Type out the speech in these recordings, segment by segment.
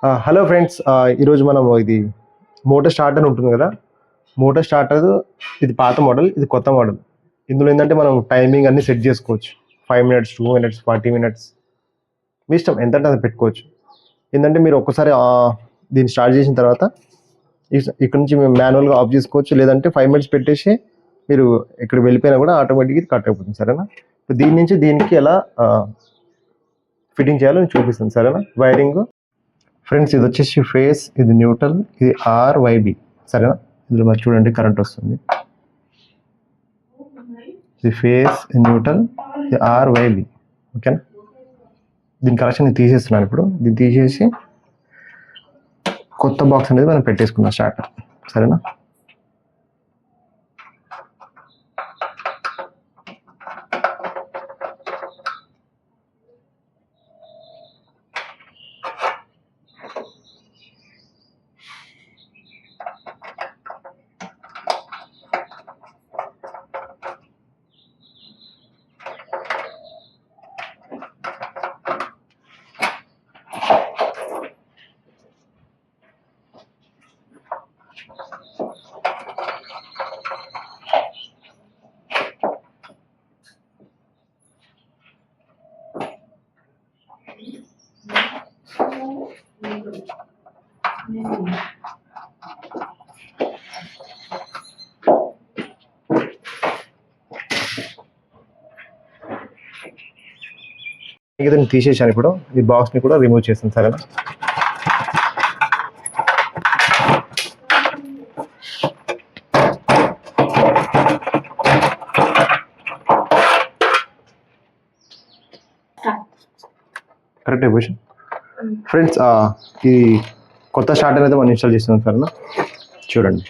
Hello friends, ఈరోజు మనం ఇది మోటార్ స్టార్టర్ అని ఉంటుంది కదా. మోటార్ స్టార్టర్ ఇది పాత మోడల్, ఇది కొత్త మోడల్. ఇందులో ఏంటంటే మనం టైమింగ్ అన్ని సెట్ చేసుకోవచ్చు. 5 మినిట్స్, 2 మినిట్స్, 40 మినిట్స్, మీ ఇష్టం ఎంతంటే అది పెట్టుకోవచ్చు. ఏంటంటే మీరు ఒక్కసారి దీన్ని స్టార్ట్ చేసిన తర్వాత ఇక్కడ నుంచి మేము మాన్యువల్గా ఆఫ్ చేసుకోవచ్చు, లేదంటే 5 మినిట్స్ పెట్టేసి మీరు ఇక్కడ వెళ్ళిపోయినా కూడా ఆటోమేటిక్గా ఇది కట్ అయిపోతుంది. సరేనా? ఇప్పుడు దీని నుంచి దీనికి ఎలా ఫిట్టింగ్ చేయాలో నేను చూపిస్తాను. సరేనా? వైరింగ్ ఫ్రెండ్స్, ఇది వచ్చేసి ఫేస్, ఇది న్యూట్రల్, ఇది RYB. సరేనా? ఇందులో మరి చూడండి కరెంట్ వస్తుంది. ఇది ఫేస్, న్యూట్రల్, ఇది RYB. ఓకేనా? దీని కనెక్షన్ నేను తీసేస్తున్నాను. ఇప్పుడు దీన్ని తీసేసి కొత్త బాక్స్ అనేది మనం పెట్టేసుకుందాం స్టార్టర్. సరేనా? దీన్ని తీసేసాను. ఇప్పుడు ఈ బాక్స్ని కూడా రిమూవ్ చేస్తాను. సరేనా? కరెక్ట్ అయిపోయి ఫ్రెండ్స్, ఈ కొత్త స్టార్టర్ అయితే మనం ఇన్స్టాల్ చేస్తున్నాం. సరేనా? చూడండి.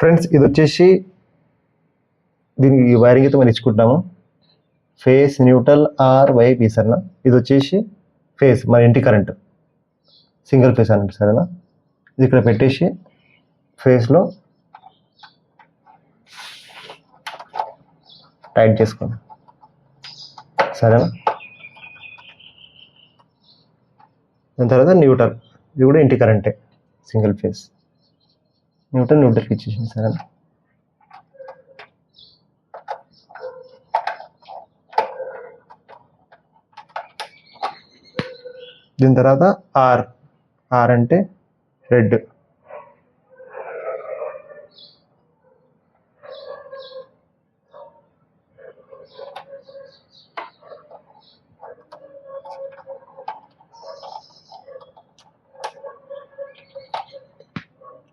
ఫ్రెండ్స్, ఇది వచ్చేసి దీనికి వైరింగ్ అయితే మనం ఇచ్చుకుంటాము. Face, neutral, RYB. సరేనా? ఇది వచ్చేసి ఫేస్, మన ఇంటి కరెంట్, సింగిల్ ఫేస్ అన్నట్టు. సరేనా? ఇది ఇక్కడ పెట్టేసి ఫేస్లో టైట్ చేసుకోండి. సరేనా? దాని తర్వాత న్యూట్రల్, ఇది కూడా ఇంటి కరెంటే, సింగిల్ ఫేస్. న్యూట్రల్కి ఇచ్చేసింది. సరేనా? దీని తర్వాత R అంటే రెడ్.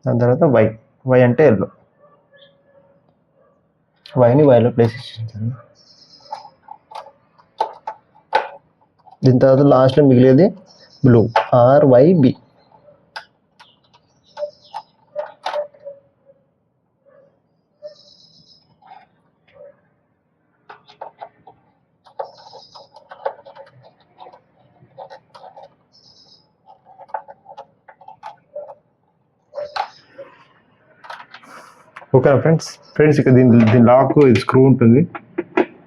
దాని తర్వాత Y అంటే ఎల్లో. వైని వైలో ప్లేస్ ఇచ్చేసాను. దీని తర్వాత లాస్ట్లో మిగిలేది బ్లూ, RYB. ఓకేనా ఫ్రెండ్స్, ఇక్కడ దీని లాక్, ఇది స్క్రూ ఉంటుంది.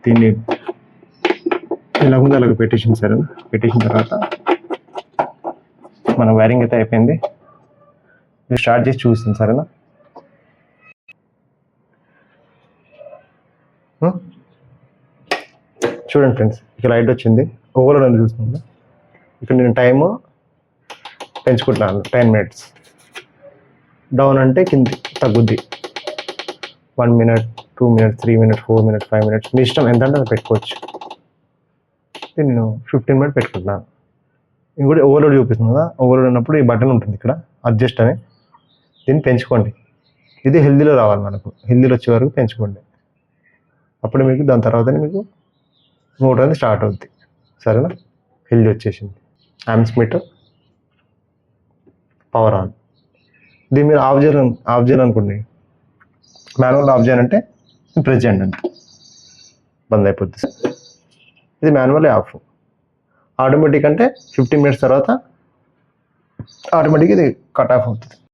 దీన్ని ఇలా ముందు అలాగ పెట్టేసింది. సరే, పెట్టేసిన తర్వాత మన వైరింగ్ అయితే అయిపోయింది. ఇది స్టార్ట్ చేసి చూస్తుంది. సరేనా? చూడండి ఫ్రెండ్స్, ఇక్కడ లైట్ వచ్చింది. ఓవర్లోడ్ అని చూస్తుంది. ఇక్కడ నేను టైము పెంచుకుంటున్నాను. 10 మినిట్స్. డౌన్ అంటే కింది తగ్గుద్ది. 1 minute, 2 minutes, 3 minutes, 4 minutes, 5 minutes, మీ ఇష్టం ఎంత అంటే అది పెట్టుకోవచ్చు. నేను 15 మినిట్స్ పెట్టుకుంటున్నాను. ఇంకోటి ఓవర్లోడ్ చూపిస్తుంది కదా. ఓవర్లోడ్ ఉన్నప్పుడు ఈ బటన్ ఉంటుంది ఇక్కడ, అడ్జస్ట్ అని. దీన్ని పెంచుకోండి. ఇది హెల్దీలో రావాలి మనకు. హెల్దీలో వచ్చే వరకు పెంచుకోండి. అప్పుడు మీకు దాని తర్వాతనే మీకు మోటార్ అనేది స్టార్ట్ అవుద్ది. సరేనా? హెల్దీ వచ్చేసింది. Amps meter, power on. దీన్ని మీరు ఆఫ్ చేయాలనుకోండి, మాన్యువల్ ఆఫ్ చేయాలంటే ప్రెస్ చేయండి అంటే బంద్ అయిపోద్ది. ఇది మాన్యువల్ ఆఫ్. ఆటోమేటిక్ అంటే 15 మినిట్స్ తర్వాత ఆటోమేటిక్ ఇది కట్ ఆఫ్ అవుతుంది.